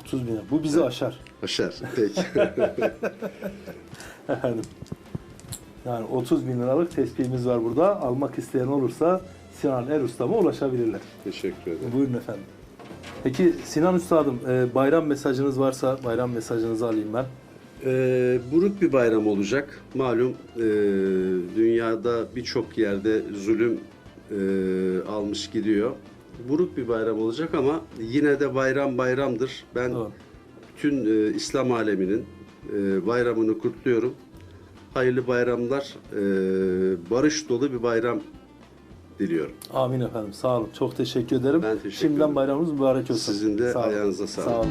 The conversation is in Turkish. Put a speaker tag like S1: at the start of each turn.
S1: 30 bin lira. Bu bizi aşar.
S2: Aşar. Peki.
S1: Efendim. Yani 30 bin liralık tespihimiz var burada. Almak isteyen olursa Sinan Erustam'a ulaşabilirler.
S2: Teşekkür ederim.
S1: Buyurun efendim. Peki Sinan Üstadım, bayram mesajınız varsa bayram mesajınızı alayım ben.
S2: Buruk bir bayram olacak. Malum dünyada birçok yerde zulüm almış gidiyor. Buruk bir bayram olacak ama yine de bayram bayramdır. Ben
S1: Doğru.
S2: bütün İslam aleminin bayramını kutluyorum. Hayırlı bayramlar, barış dolu bir bayram diliyorum.
S1: Amin efendim. Sağ olun. Çok teşekkür ederim.
S2: Ben teşekkür
S1: Şimdiden
S2: ederim.
S1: bayramınız mübarek olsun.
S2: Sizin de
S1: Sağ olun.
S2: ayağınıza sağlık.
S1: Sağ olun.